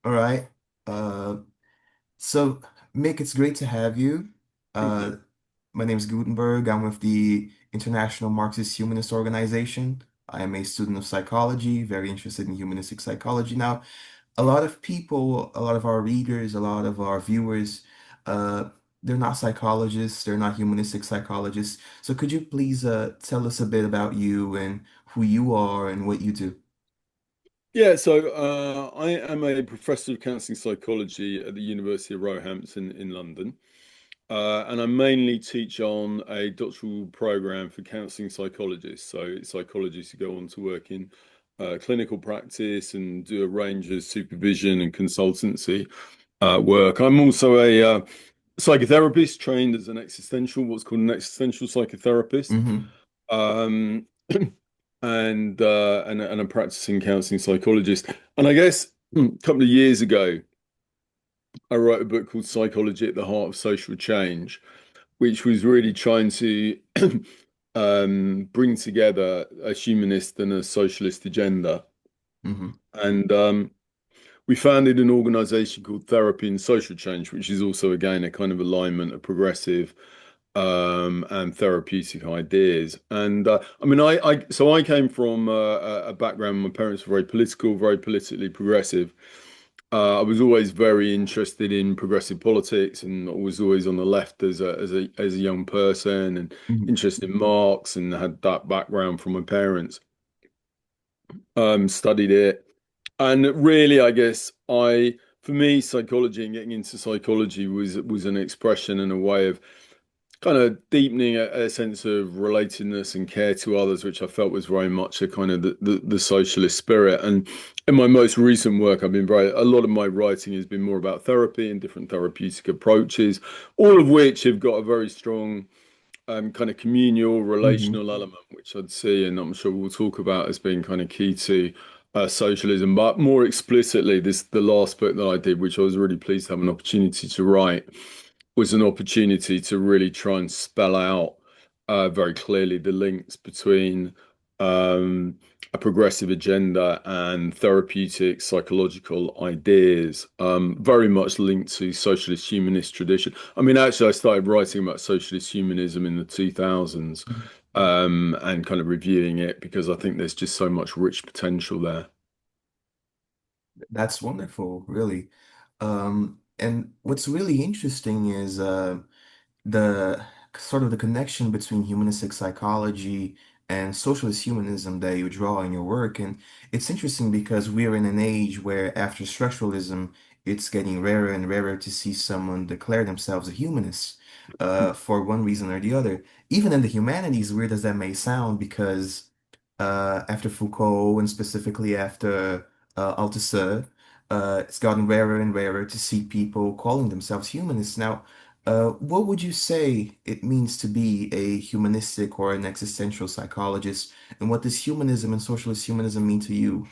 All right. Uh, so, Mick, it's great to have you. Thank you. Uh, my name is Gutenberg. I'm with the International Marxist Humanist Organization. I am a student of psychology, very interested in humanistic psychology. Now, a lot of people, a lot of our readers, a lot of our viewers, uh, they're not psychologists, they're not humanistic psychologists. So, could you please tell us a bit about you and who you are and what you do? I am a professor of counselling psychology at the University of Roehampton in London. And I mainly teach on a doctoral program for counselling psychologists. So psychologists who go on to work in clinical practice and do a range of supervision and consultancy work. I'm also a psychotherapist trained as what's called an existential psychotherapist. Mm-hmm. Um, and a practicing counseling psychologist. And I guess a couple of years ago, I wrote a book called Psychology at the Heart of Social Change, which was really trying to bring together a humanist and a socialist agenda. Mm-hmm. And we founded an organization called Therapy and Social Change, which is also, again, a kind of alignment of progressive and therapeutic ideas. And I came from a background. My parents were very political, very politically progressive. I was always very interested in progressive politics, and I was always on the left as a young person, and Mm-hmm. interested in Marx, and had that background from my parents. Studied it, and really, I guess for me, psychology and getting into psychology was an expression and a way of kind of deepening a sense of relatedness and care to others, which I felt was very much a kind of the socialist spirit. And in my most recent work, a lot of my writing has been more about therapy and different therapeutic approaches, all of which have got a very strong kind of communal, Mm-hmm. relational element, which I'd see, and I'm sure we'll talk about as being kind of key to socialism. But more explicitly, the last book that I did, which I was really pleased to have an opportunity to write, was an opportunity to really try and spell out very clearly the links between um, a progressive agenda and therapeutic psychological ideas, very much linked to socialist humanist tradition. I mean, actually, I started writing about socialist humanism in the 2000s, and kind of reviewing it because I think there's just so much rich potential there. That's wonderful, really. And what's really interesting is the sort of the connection between humanistic psychology and socialist humanism that you draw in your work. And it's interesting because we're in an age where after structuralism, it's getting rarer and rarer to see someone declare themselves a humanist, for one reason or the other. Even in the humanities, weird as that may sound, because after Foucault and specifically after Althusser, it's gotten rarer and rarer to see people calling themselves humanists. Now, what would you say it means to be a humanistic or an existential psychologist, and what does humanism and socialist humanism mean to you?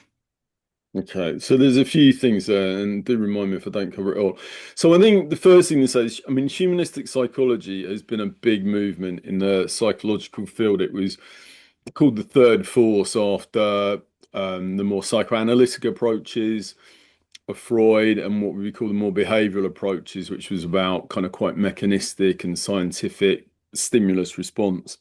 Okay, so there's a few things there, and do remind me if I don't cover it all. So I think the first thing to say is, I mean, humanistic psychology has been a big movement in the psychological field. It was called the third force after the more psychoanalytic approaches of Freud and what we call the more behavioral approaches, which was about kind of quite mechanistic and scientific stimulus response.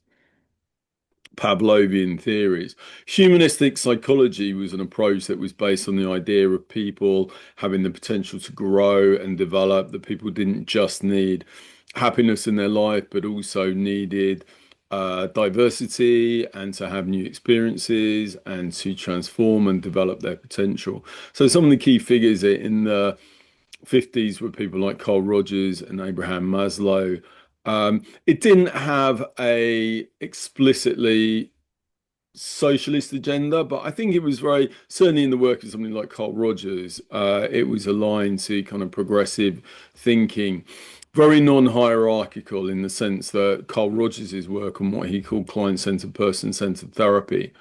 Pavlovian theories. Humanistic psychology was an approach that was based on the idea of people having the potential to grow and develop, that people didn't just need happiness in their life, but also needed diversity and to have new experiences and to transform and develop their potential. So some of the key figures in the 50s were people like Carl Rogers and Abraham Maslow. It didn't have a explicitly socialist agenda, but I think it was very, certainly in the work of somebody like Carl Rogers, it was aligned to kind of progressive thinking, very non-hierarchical in the sense that Carl Rogers's work on what he called client-centered, person-centered therapy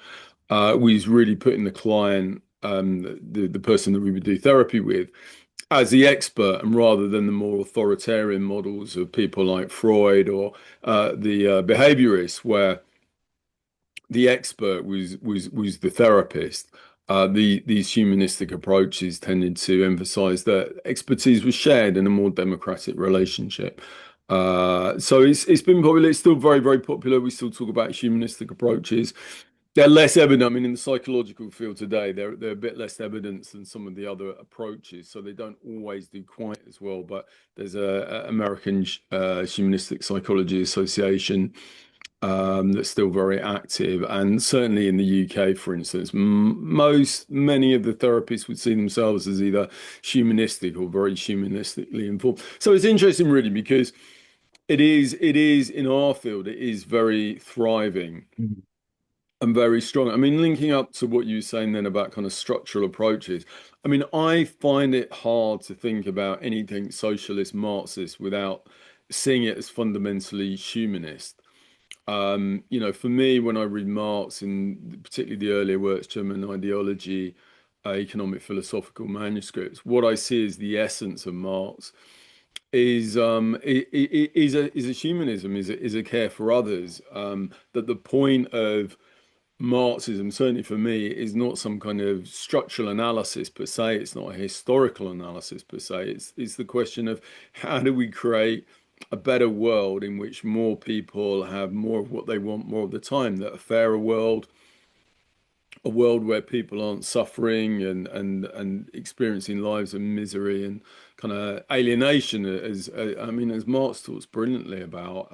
was really putting the client, the person that we would do therapy with, as the expert, and rather than the more authoritarian models of people like Freud or the behaviorists, where the expert was the therapist. These humanistic approaches tended to emphasize that expertise was shared in a more democratic relationship. So it's been popular. It's still very, very popular. We still talk about humanistic approaches. They're less evident. I mean, in the psychological field today, they're a bit less evidence than some of the other approaches. So they don't always do quite as well. But there's a American Humanistic Psychology Association that's still very active. And certainly in the UK, for instance, many of the therapists would see themselves as either humanistic or very humanistically informed. So it's interesting, really, because it is in our field, it is very thriving Mhm. and very strong. I mean, linking up to what you were saying then about kind of structural approaches, I mean, I find it hard to think about anything socialist, Marxist without seeing it as fundamentally humanist. For me, when I read Marx and particularly the earlier works, German ideology, economic philosophical manuscripts, what I see as the essence of Marx is a humanism, is a care for others. That the point of Marxism, certainly for me, is not some kind of structural analysis per se. It's not a historical analysis per se. It's the question of how do we create a better world in which more people have more of what they want more of the time, that a fairer world, a world where people aren't suffering and experiencing lives of misery and kind of alienation, as I mean, as Marx talks brilliantly about.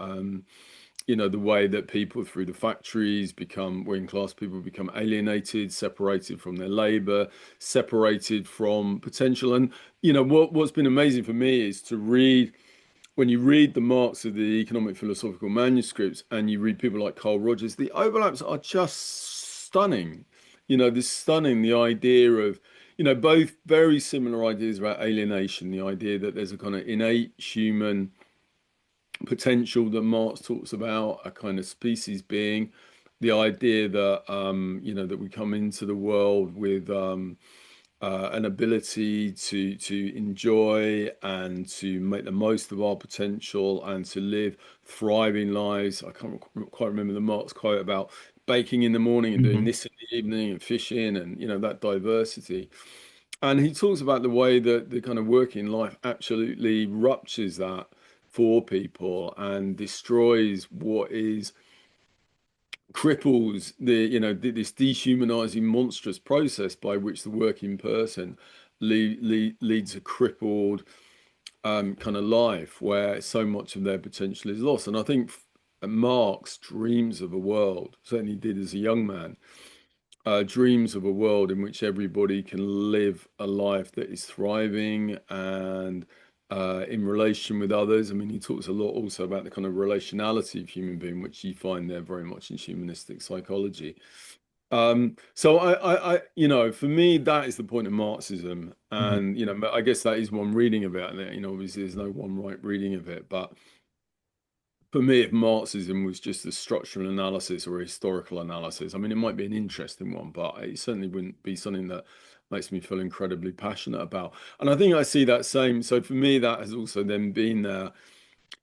The way that people through the factories become working class people become alienated, separated from their labor, separated from potential. And what's been amazing for me is to read when you read the Marx of the economic philosophical manuscripts and you read people like Carl Rogers, the overlaps are just stunning. This stunning, the idea of, both very similar ideas about alienation, the idea that there's a kind of innate human potential that Marx talks about, a kind of species being, the idea that that we come into the world with an ability to enjoy and to make the most of our potential and to live thriving lives. I can't quite remember the Marx quote about baking in the morning and doing Mhm. this in the evening and fishing and that diversity. And he talks about the way that the kind of working life absolutely ruptures that for people and destroys what is cripples this dehumanizing monstrous process by which the working person leads a crippled kind of life where so much of their potential is lost. And I think Marx dreams of a world, certainly did as a young man, dreams of a world in which everybody can live a life that is thriving and in relation with others. I mean, he talks a lot also about the kind of relationality of human being, which you find there very much in humanistic psychology. So for me, that is the point of Marxism, Mhm. and I guess that is one reading of it. And obviously, there's no one right reading of it, but for me, if Marxism was just a structural analysis or a historical analysis, I mean, it might be an interesting one, but it certainly wouldn't be something that makes me feel incredibly passionate about. And I think I see that same. So for me, that has also then been there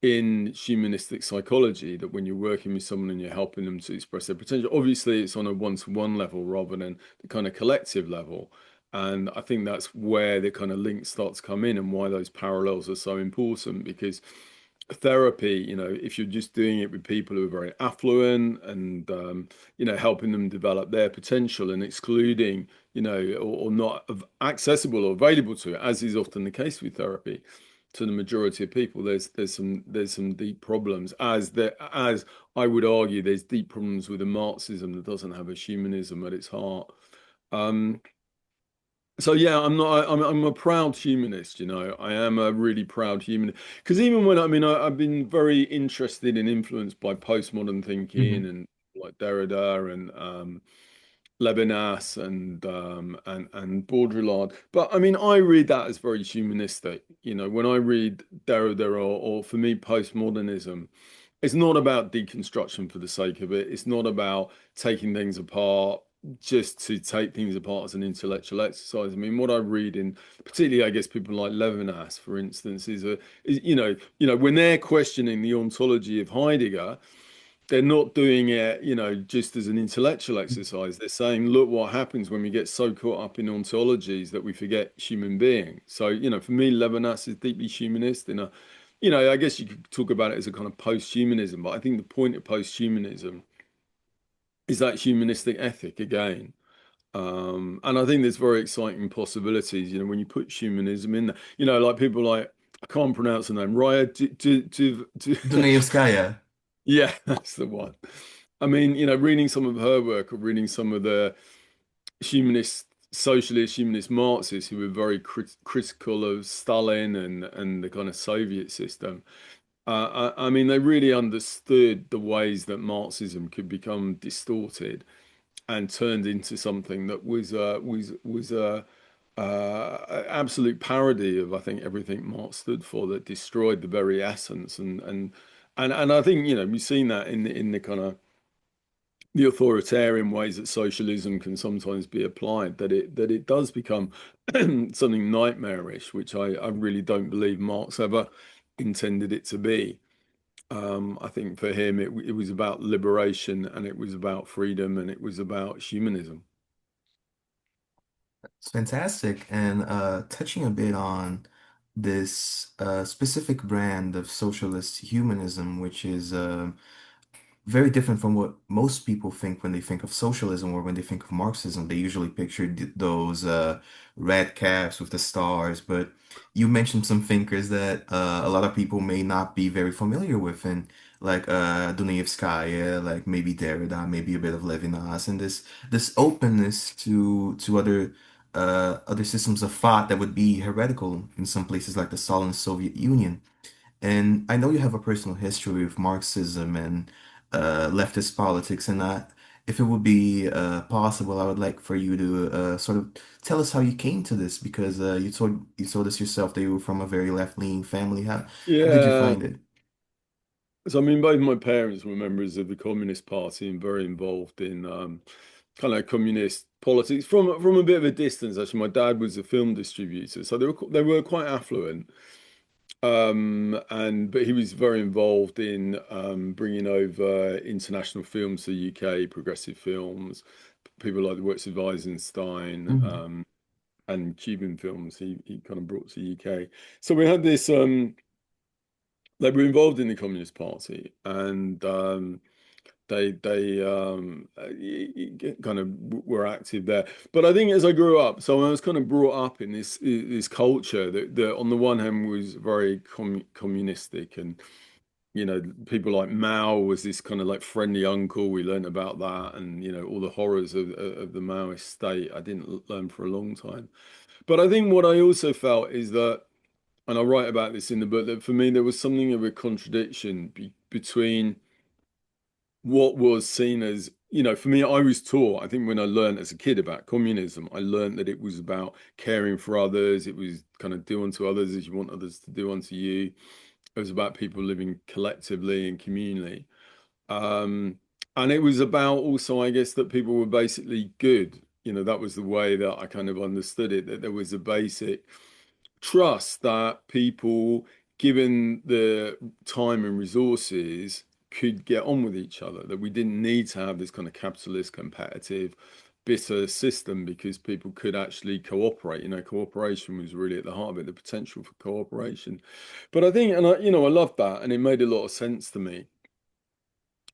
in humanistic psychology, that when you're working with someone and you're helping them to express their potential, obviously it's on a one-to-one level rather than the kind of collective level. And I think that's where the kind of links start to come in and why those parallels are so important because therapy, if you're just doing it with people who are very affluent and, helping them develop their potential and excluding, or not accessible or available to it, as is often the case with therapy, to the majority of people, there's some deep problems. As I would argue, there's deep problems with a Marxism that doesn't have a humanism at its heart. Um, so yeah, I'm not. I'm a proud humanist. I am a really proud humanist because even when I've been very interested and influenced by postmodern thinking Mhm. and like Derrida and Levinas and Baudrillard. But I mean, I read that as very humanistic. When I read Derrida or for me, postmodernism, it's not about deconstruction for the sake of it. It's not about taking things apart just to take things apart as an intellectual exercise. I mean, what I read in, particularly, I guess people like Levinas, for instance, is when they're questioning the ontology of Heidegger. they're not doing it, just as an intellectual exercise. They're saying, look what happens when we get so caught up in ontologies that we forget human being. So, for me, Levinas is deeply humanist in a, I guess you could talk about it as a kind of post-humanism, but I think the point of post-humanism is that humanistic ethic again. And I think there's very exciting possibilities, when you put humanism in there, like people like, I can't pronounce the name, Raya, Dunayevskaya. yeah, that's the one. I mean, reading some of her work or reading some of the humanist, socialist, humanist Marxists who were very critical of Stalin and the kind of Soviet system. I mean, they really understood the ways that Marxism could become distorted and turned into something that was absolute parody of, I think, everything Marx stood for, that destroyed the very essence and I think we've seen that in the kind of the authoritarian ways that socialism can sometimes be applied, that it does become something nightmarish, which I really don't believe Marx ever intended it to be. I think for him it was about liberation and it was about freedom and it was about humanism. It's fantastic. And touching a bit on this specific brand of socialist humanism, which is very different from what most people think when they think of socialism or when they think of Marxism. They usually picture those red caps with the stars. But you mentioned some thinkers that a lot of people may not be very familiar with, and like Dunayevskaya, like maybe Derrida, maybe a bit of Levinas, and this openness to other systems of thought that would be heretical in some places like the Stalin Soviet Union. And I know you have a personal history with Marxism and leftist politics, and if it would be possible, I would like for you to sort of tell us how you came to this, because you told us yourself that you were from a very left-leaning family. How did you Yeah. find it? So I mean, both my parents were members of the Communist Party and very involved in kind of communist politics from a bit of a distance. Actually, my dad was a film distributor, so they were quite affluent. And but he was very involved in bringing over international films to the UK, progressive films, people like the works of Eisenstein, Mhm. and Cuban films. He kind of brought to the UK. So we had this. They were involved in the Communist Party, and they kind of were active there. But I think as I grew up, so I was kind of brought up in this culture that on the one hand was very communistic, and people like Mao was this kind of like friendly uncle. We learned about that, and all the horrors of the Maoist state. I didn't learn for a long time. But I think what I also felt is that, and I write about this in the book, that for me there was something of a contradiction between what was seen as, for me, I was taught, I think when I learned as a kid about communism, I learned that it was about caring for others. It was kind of do unto others as you want others to do unto you. It was about people living collectively and communally. Um, and it was about also, I guess, that people were basically good. That was the way that I kind of understood it, that there was a basic trust that people, given the time and resources, could get on with each other, that we didn't need to have this kind of capitalist, competitive, bitter system because people could actually cooperate. Cooperation was really at the heart of it, the potential for cooperation. But I think, and I loved that, and it made a lot of sense to me.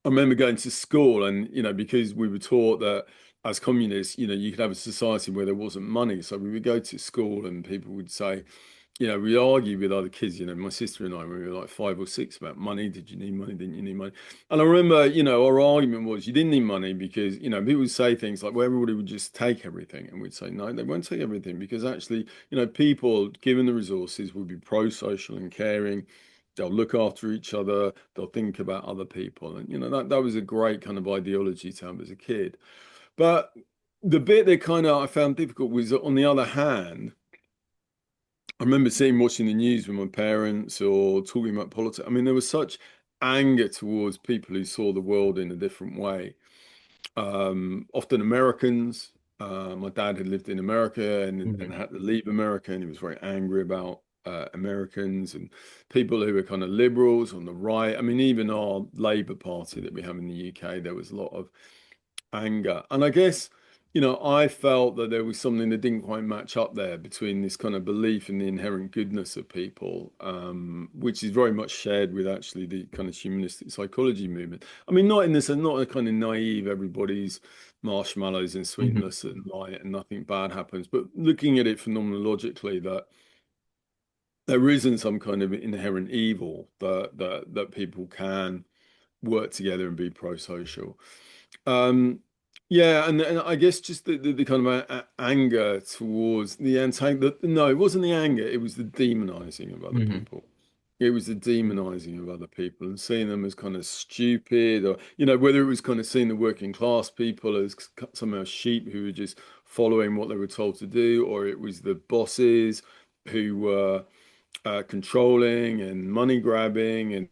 I remember going to school and, because we were taught that as communists, you could have a society where there wasn't money. So we would go to school and people would say, we argue with other kids, my sister and I, when we were like 5 or 6 about money. Did you need money? Didn't you need money? And I remember, our argument was you didn't need money because, people would say things like, well, everybody would just take everything. And we'd say, no, they won't take everything because actually, people, given the resources, would be pro-social and caring. They'll look after each other. They'll think about other people. And, that was a great kind of ideology to have as a kid. But the bit that kind of I found difficult was that on the other hand, I remember watching the news with my parents or talking about politics. I mean, there was such anger towards people who saw the world in a different way. Often Americans. My dad had lived in America and Mhm. had to leave America, and he was very angry about, Americans and people who were kind of liberals on the right. I mean, even our Labour Party that we have in the UK, there was a lot of anger. And I guess, I felt that there was something that didn't quite match up there between this kind of belief in the inherent goodness of people, which is very much shared with actually the kind of humanistic psychology movement. I mean, not in this, not a kind of naive, everybody's marshmallows and Hmm. sweetness and light and nothing bad happens, but looking at it phenomenologically, that there isn't some kind of inherent evil that people can work together and be pro-social. Um, yeah, and I guess just the kind of anger towards the antagonist. No, it wasn't the anger; it was the demonizing of other Hmm. people. It was the demonizing of other people and seeing them as kind of stupid, or whether it was kind of seeing the working class people as somehow sheep who were just following what they were told to do, or it was the bosses who were controlling and money grabbing and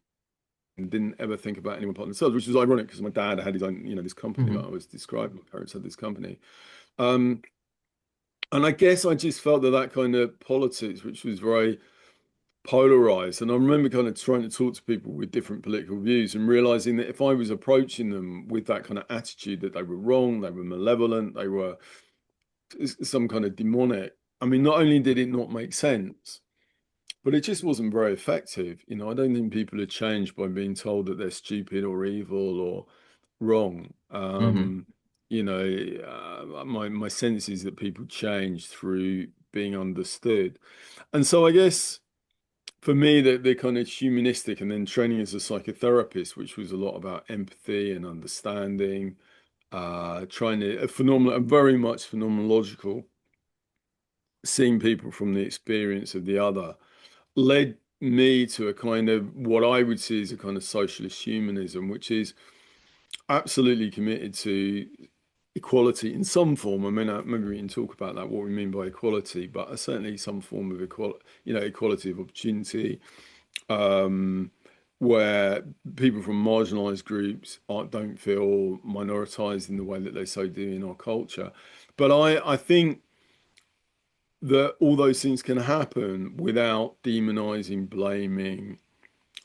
didn't ever think about anyone but themselves, which was ironic because my dad had his own, this company that I Hmm. was describing. My parents had this company. Um, and I guess I just felt that that kind of politics, which was very polarized, and I remember kind of trying to talk to people with different political views and realizing that if I was approaching them with that kind of attitude that they were wrong, they were malevolent, they were some kind of demonic, I mean, not only did it not make sense, but it just wasn't very effective. I don't think people are changed by being told that they're stupid or evil or wrong. Hmm. My sense is that people change through being understood. And so I guess for me, the kind of humanistic and then training as a psychotherapist, which was a lot about empathy and understanding, trying to a phenomenal, very much phenomenological, seeing people from the experience of the other led me to a kind of what I would see as a kind of socialist humanism, which is absolutely committed to equality in some form. I mean, maybe we can talk about that, what we mean by equality, but certainly some form of equality of opportunity, um, where people from marginalized groups don't feel minoritized in the way that they so do in our culture. But I think that all those things can happen without demonizing, blaming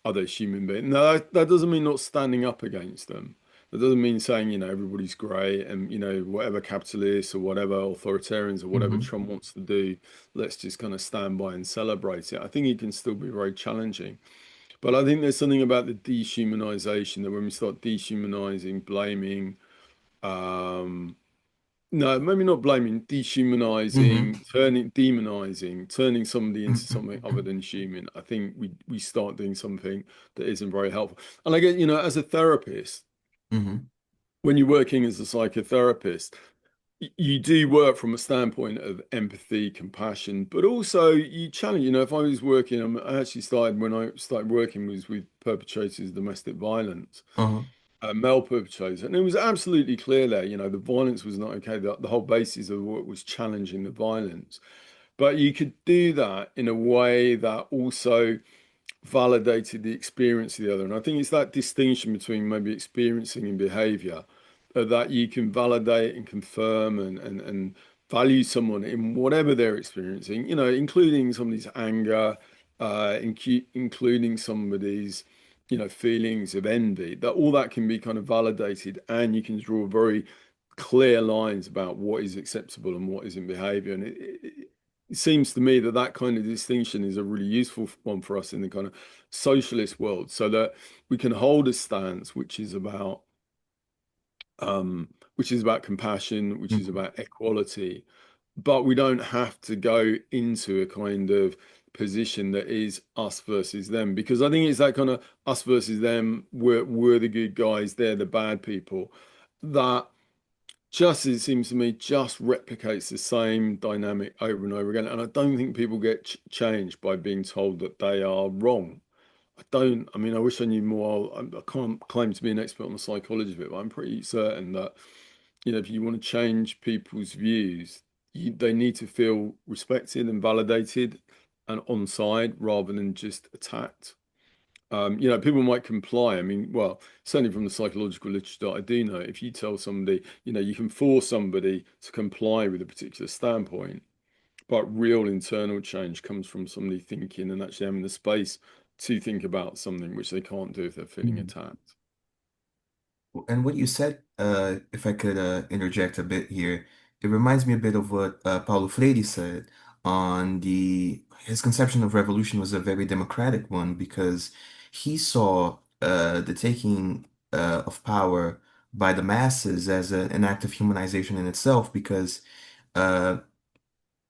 other human beings. No, that doesn't mean not standing up against them. That doesn't mean saying, everybody's great and, whatever capitalists or whatever authoritarians or whatever Hmm. Trump wants to do, let's just kind of stand by and celebrate it. I think it can still be very challenging. But I think there's something about the dehumanization that when we start dehumanizing, blaming, um, no, maybe not blaming, Hmm. dehumanizing, demonizing, turning somebody into something other than human. I think we start doing something that isn't very helpful. And I get, as a therapist, Hmm. when you're working as a psychotherapist, you do work from a standpoint of empathy, compassion, but also you challenge. If I was working, I actually started when I started working was with perpetrators of domestic violence, Uh-huh. male perpetrators. And it was absolutely clear there, the violence was not okay. The whole basis of what was challenging the violence. But you could do that in a way that also validated the experience of the other. And I think it's that distinction between maybe experiencing and behavior that you can validate and confirm and value someone in whatever they're experiencing, including somebody's anger, including somebody's, feelings of envy, that all that can be kind of validated and you can draw very clear lines about what is acceptable and what isn't behavior. And it seems to me that that kind of distinction is a really useful one for us in the kind of socialist world, so that we can hold a stance which is about compassion, which is Hmm. about equality, but we don't have to go into a kind of position that is us versus them, because I think it's that kind of us versus them. We're the good guys, they're the bad people. That just, it seems to me, just replicates the same dynamic over and over again. And I don't think people get changed by being told that they are wrong. I don't. I mean, I wish I knew more. I can't claim to be an expert on the psychology of it, but I'm pretty certain that, if you want to change people's views, they need to feel respected and validated and on side rather than just attacked. People might comply. I mean, well, certainly from the psychological literature that I do know, if you tell somebody, you can force somebody to comply with a particular standpoint, But real internal change comes from somebody thinking and actually having the space to think about something which they can't do if they're feeling Mhm. attacked. And what you said, if I could interject a bit here, it reminds me a bit of what Paulo Freire said on his conception of revolution was a very democratic one because he saw the taking of power by the masses as an act of humanization in itself because uh,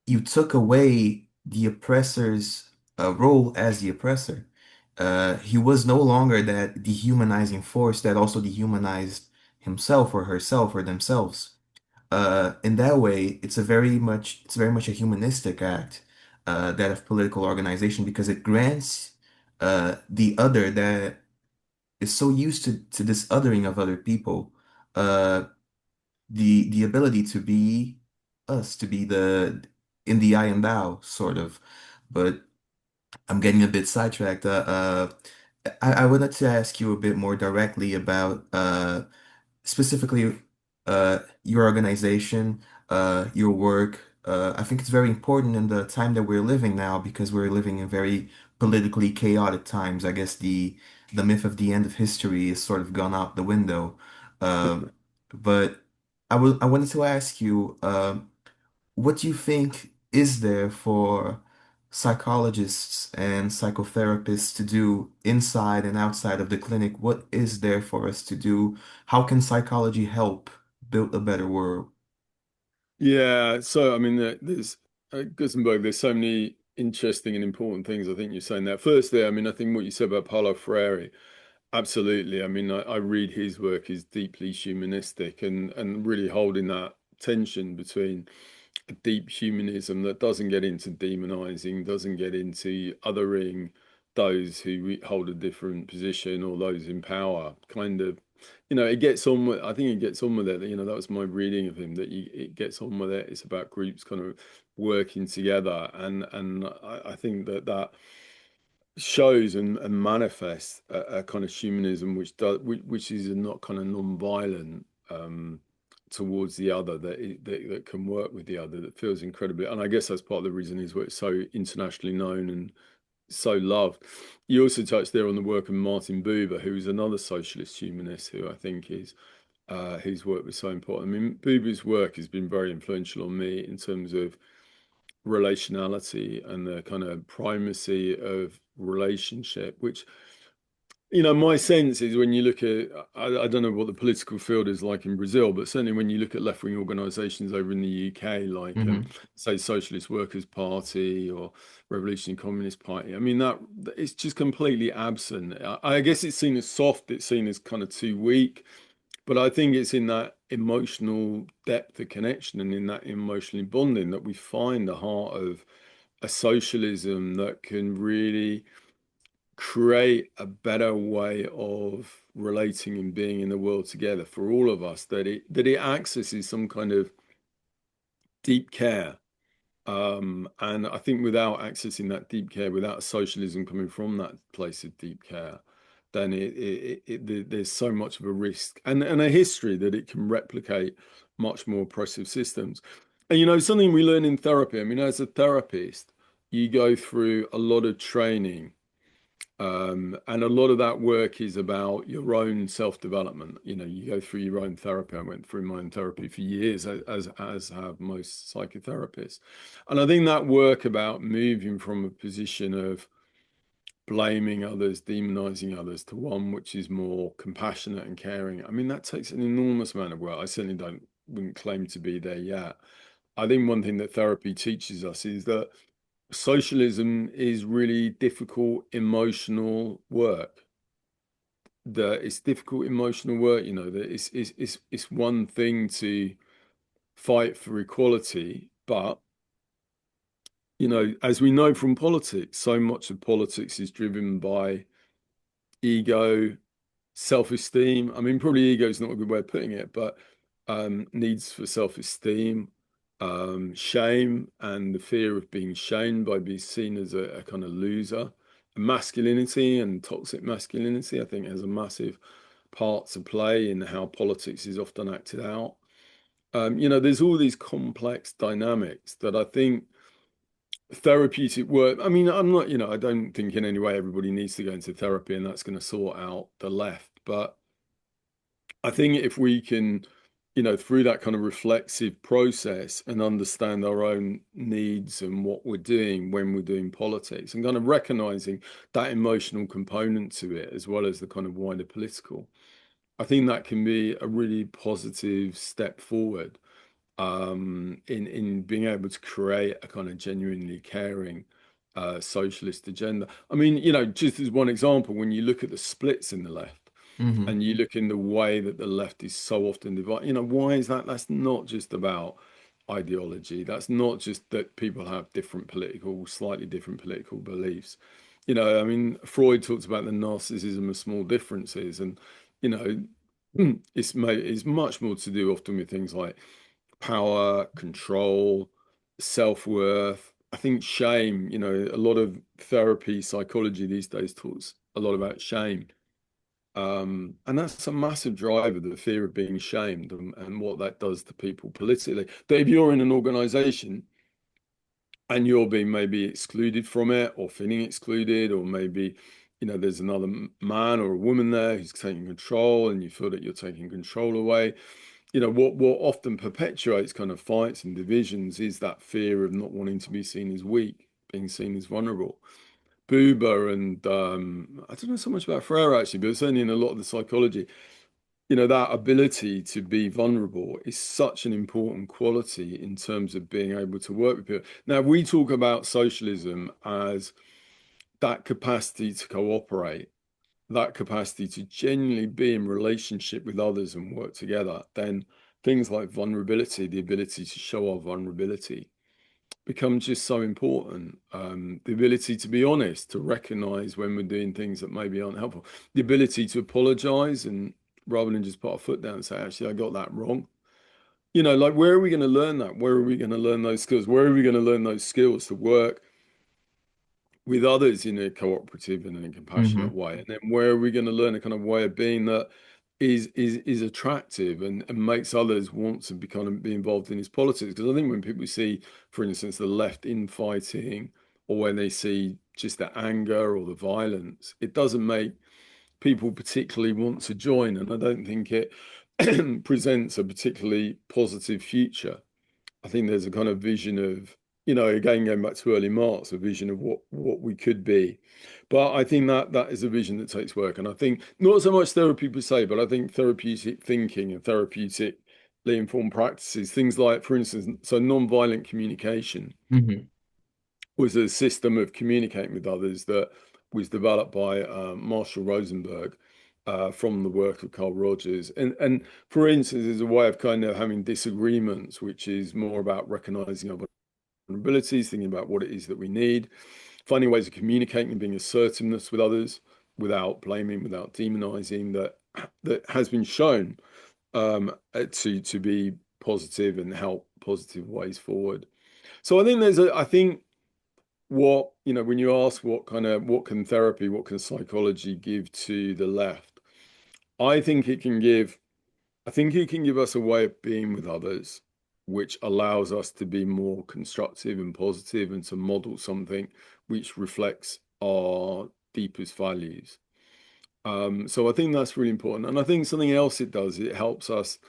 you took away the oppressor's role as the oppressor. He was no longer that dehumanizing force that also dehumanized himself or herself or themselves. In that way, it's very much a humanistic act, that of political organization because it grants the other that is so used to this othering of other people, uh, the ability to be us, to be the in the I and thou sort of. But I'm getting a bit sidetracked. I wanted to ask you a bit more directly about specifically your organization, your work. I think it's very important in the time that we're living now because we're living in very politically chaotic times. I guess the myth of the end of history is sort of gone out the window. But I wanted to ask you, what do you think is there for psychologists and psychotherapists to do inside and outside of the clinic? What is there for us to do? How can psychology help build a better world? Yeah, so I mean, there's Gutenberg. There's so many interesting and important things I think you're saying there. Firstly, I mean, I think what you said about Paulo Freire, absolutely. I mean, I read his work is deeply humanistic and really holding that tension between a deep humanism that doesn't get into demonizing, doesn't get into othering those who hold a different position or those in power. Kind of, it gets on with, I think it gets on with it. That was my reading of him, that it gets on with it. It's about groups kind of working together. And I think that shows and manifests a kind of humanism which is not kind of non-violent towards the other, that can work with the other, that feels incredibly, and I guess that's part of the reason his work is so internationally known and so loved. You also touched there on the work of Martin Buber, who's another socialist humanist who I think is his work was so important. I mean, Buber's work has been very influential on me in terms of relationality and the kind of primacy of relationship, which, my sense is when you look at, I don't know what the political field is like in Brazil, but certainly when you look at left-wing organisations over in the UK, like, Hmm. say, Socialist Workers' Party or Revolutionary Communist Party, I mean, that it's just completely absent. I guess it's seen as soft, it's seen as kind of too weak, but I think it's in that emotional depth of connection and in that emotional bonding that we find the heart of a socialism that can really create a better way of relating and being in the world together for all of us, that it accesses some kind of deep care. And I think without accessing that deep care, without socialism coming from that place of deep care, then there's so much of a risk and a history that it can replicate much more oppressive systems. And something we learn in therapy, I mean, as a therapist, you go through a lot of training, and a lot of that work is about your own self-development. You go through your own therapy. I went through my own therapy for years, as have most psychotherapists. And I think that work about moving from a position of blaming others, demonizing others, to one which is more compassionate and caring. I mean, that takes an enormous amount of work. I certainly wouldn't claim to be there yet. I think one thing that therapy teaches us is that socialism is really difficult emotional work. That it's difficult emotional work, that it's one thing to fight for equality, but as we know from politics, so much of politics is driven by ego, self-esteem. I mean, probably ego is not a good way of putting it, but needs for self-esteem, shame, and the fear of being shamed by being seen as a kind of loser. Masculinity and toxic masculinity, I think, has a massive part to play in how politics is often acted out. There's all these complex dynamics that I think therapeutic work. I mean, I'm not, I don't think in any way everybody needs to go into therapy and that's going to sort out the left. But I think if we can, through that kind of reflexive process and understand our own needs and what we're doing when we're doing politics and kind of recognizing that emotional component to it, as well as the kind of wider political, I think that can be a really positive step forward in being able to create a kind of genuinely caring socialist agenda. I mean, just as one example, when you look at the splits in the left Hmm. and you look in the way that the left is so often divided, why is that? That's not just about ideology. That's not just that people have slightly different political beliefs. I mean, Freud talks about the narcissism of small differences, and you know, it's much more to do often with things like power, control, self-worth. I think shame, a lot of therapy, psychology these days talks a lot about shame. And that's a massive driver, the fear of being shamed and what that does to people politically. That if you're in an organization and you're being maybe excluded from it or feeling excluded, or maybe, there's another man or a woman there who's taking control and you feel that you're taking control away, what often perpetuates kind of fights and divisions is that fear of not wanting to be seen as weak, being seen as vulnerable. Buber and I don't know so much about Freire actually, but certainly in a lot of the psychology, that ability to be vulnerable is such an important quality in terms of being able to work with people. Now, we talk about socialism as that capacity to cooperate, that capacity to genuinely be in relationship with others and work together. Then things like vulnerability, the ability to show our vulnerability, become just so important. The ability to be honest, to recognize when we're doing things that maybe aren't helpful, the ability to apologize and rather than just put our foot down and say, actually, I got that wrong. Like where are we going to learn that? Where are we going to learn those skills? Where are we going to learn those skills to work with others in a cooperative and in a compassionate Hmm. way? And then where are we going to learn a kind of way of being that is attractive and makes others want to be involved in his politics? Because I think when people see, for instance, the left infighting, or when they see just the anger or the violence, it doesn't make people particularly want to join. And I don't think it presents a particularly positive future. I think there's a kind of vision of, again, going back to early Marx, a vision of what we could be. But I think that is a vision that takes work. And I think not so much therapy per se, but I think therapeutic thinking and therapeutically informed practices, things like, for instance, so non-violent communication Hmm. was a system of communicating with others that was developed by Marshall Rosenberg from the work of Carl Rogers. And for instance, is a way of kind of having disagreements, which is more about recognizing our vulnerabilities, thinking about what it is that we need, finding ways of communicating and being assertiveness with others without blaming, without demonizing, that has been shown to be positive and help positive ways forward. So I think when you ask what can therapy, what can psychology give to the left, I think it can give I think it can give us a way of being with others, which allows us to be more constructive and positive and to model something which reflects our deepest values. So I think that's really important. And I think something else it does, it helps us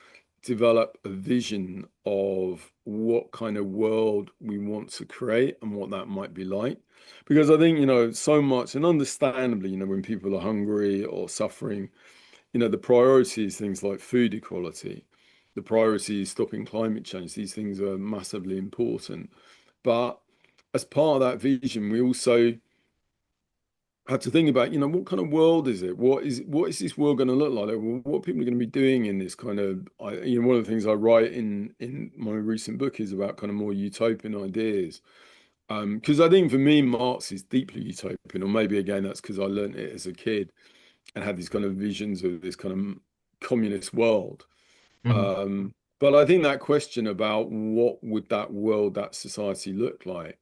develop a vision of what kind of world we want to create and what that might be like. Because I think, so much, and understandably, when people are hungry or suffering, the priority is things like food equality. The priority is stopping climate change. These things are massively important. But as part of that vision, we also had to think about, what kind of world is it? What is this world going to look like? What people are going to be doing in this kind of, one of the things I write in my recent book is about kind of more utopian ideas. Because I think for me, Marx is deeply utopian, or maybe again that's because I learned it as a kid and had these kind of visions of this kind of communist world. Hmm. But I think that question about what would that world, that society look like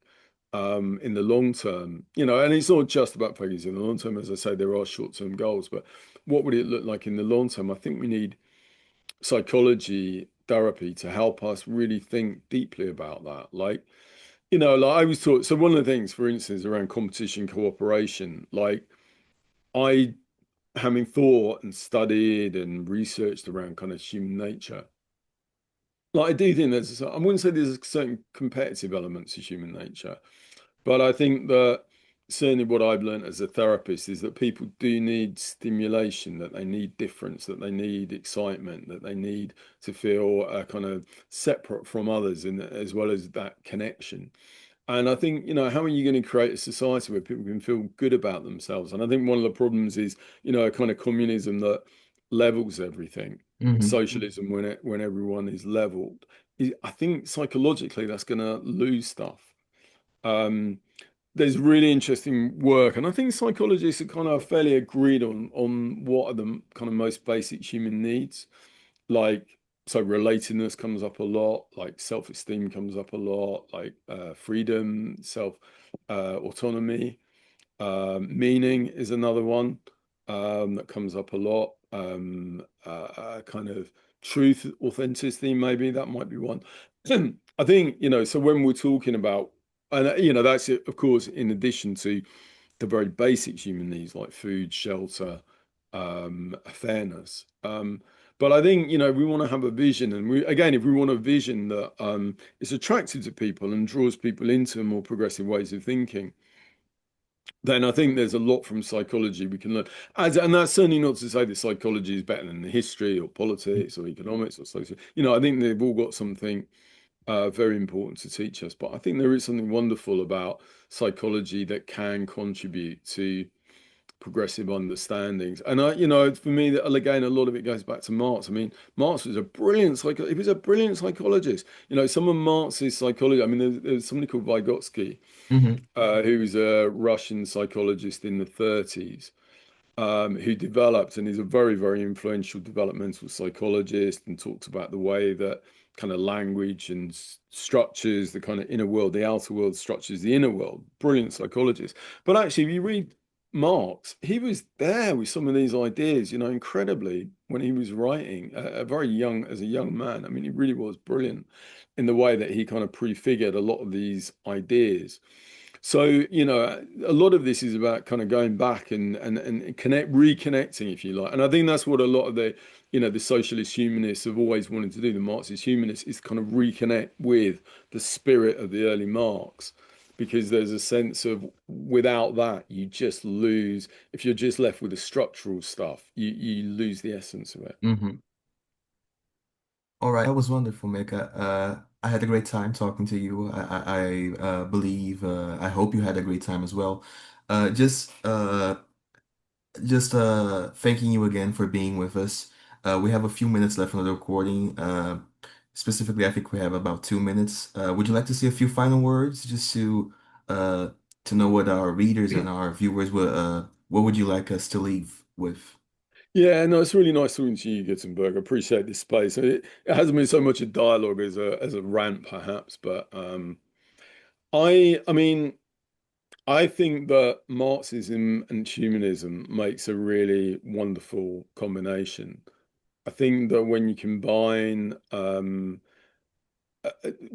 in the long term, and it's not just about focusing in the long term. As I say, there are short-term goals, but what would it look like in the long term? I think we need psychology therapy to help us really think deeply about that. Like, like I was taught. So one of the things, for instance, around competition cooperation, like I, having thought and studied and researched around kind of human nature, like I do think I wouldn't say there's certain competitive elements to human nature, but I think that certainly what I've learned as a therapist is that people do need stimulation, that they need difference, that they need excitement, that they need to feel kind of separate from others, and as well as that connection. And I think, how are you going to create a society where people can feel good about themselves? And I think one of the problems is, a kind of communism that levels everything, Hmm. socialism when everyone is leveled. I think psychologically that's going to lose stuff. Um, there's really interesting work, and I think psychologists are kind of fairly agreed on what are the kind of most basic human needs. Like, so relatedness comes up a lot, like self-esteem comes up a lot, like freedom, self autonomy. Meaning is another one that comes up a lot. Kind of truth, authenticity, maybe that might be one. I think, so when we're talking about, and that's it, of course, in addition to the very basic human needs like food, shelter, fairness. But I think, we want to have a vision, and if we want a vision that is attractive to people and draws people into more progressive ways of thinking, then I think there's a lot from psychology we can learn. And that's certainly not to say that psychology is better than the history or politics or economics or social. I think they've all got something very important to teach us. But I think there is something wonderful about psychology that can contribute to progressive understandings. And for me, that again, a lot of it goes back to Marx. I mean, Marx was a brilliant he was a brilliant psychologist. Some of Marx's psychology. I mean, there's somebody called Vygotsky, Hmm. who was a Russian psychologist in the 30s, who developed and is a very, very influential developmental psychologist, and talks about the way that kind of language and structures the kind of inner world, the outer world structures the inner world. Brilliant psychologist. But actually, if you read Marx, he was there with some of these ideas, incredibly when he was writing, as a young man. I mean, he really was brilliant in the way that he kind of prefigured a lot of these ideas. So, a lot of this is about kind of going back and reconnecting, if you like. And I think that's what a lot of the socialist humanists have always wanted to do, the Marxist humanists, is kind of reconnect with the spirit of the early Marx. Because there's a sense of without that, you just lose, if you're just left with the structural stuff, you lose the essence of it. Hmm. All right, that was wonderful, Mick. I had a great time talking to you. I believe, I hope you had a great time as well. Uh, just, uh, just thanking you again for being with us. We have a few minutes left on the recording. Specifically, I think we have about 2 minutes. Would you like to say a few final words, just uh, to know what our readers and our viewers would, what would you like us to leave with? Yeah, no, it's really nice talking to you, Gutenberg. I appreciate this space. It hasn't been so much a dialogue as a rant, perhaps, but I mean, I think that Marxism and humanism makes a really wonderful combination. I think that when you combine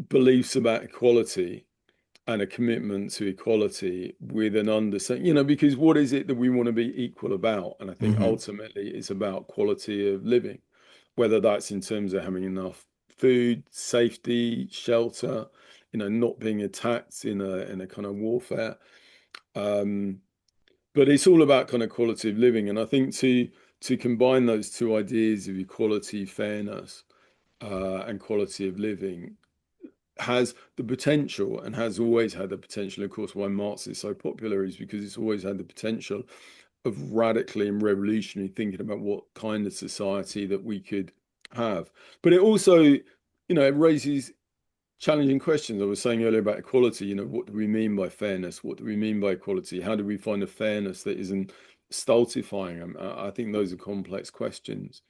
beliefs about equality and a commitment to equality with an understanding, because what is it that we want to be equal about? And I think Hmm. ultimately it's about quality of living, whether that's in terms of having enough food, safety, shelter, not being attacked in a kind of warfare. Um, but it's all about kind of quality of living. And I think to combine those two ideas of equality, fairness, and quality of living has the potential, and has always had the potential. Of course, why Marx is so popular is because it's always had the potential of radically and revolutionary thinking about what kind of society that we could have. But it also, it raises challenging questions. I was saying earlier about equality, what do we mean by fairness? What do we mean by equality? How do we find a fairness that isn't stultifying? I think those are complex questions.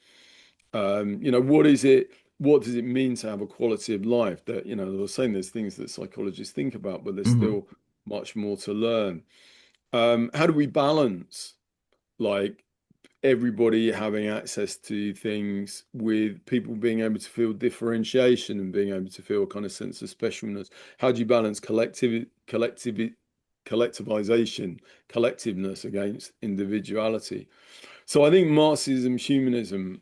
What is it? What does it mean to have a quality of life? That, I was saying there's things that psychologists think about, but there's Hmm. still much more to learn. How do we balance like everybody having access to things, with people being able to feel differentiation and being able to feel a kind of sense of specialness. How do you balance collectivization, collectiveness against individuality? So I think Marxism, humanism,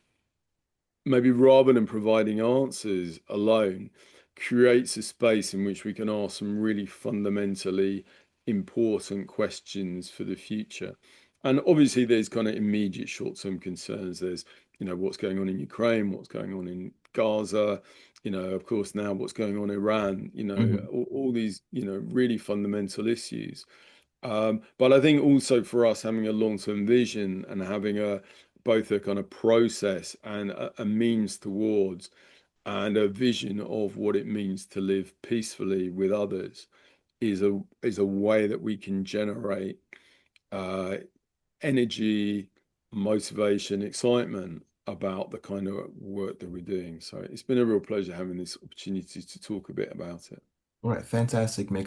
maybe rather than providing answers alone, creates a space in which we can ask some really fundamentally important questions for the future. And obviously, there's kind of immediate short-term concerns. There's, what's going on in Ukraine, what's going on in Gaza, of course, now what's going on in Iran, Hmm. all these, really fundamental issues. But I think also for us having a long-term vision and having both a kind of process and a means towards and a vision of what it means to live peacefully with others is a way that we can generate uh, energy, motivation, excitement about the kind of work that we're doing. So it's been a real pleasure having this opportunity to talk a bit about it. All right, fantastic, Mick.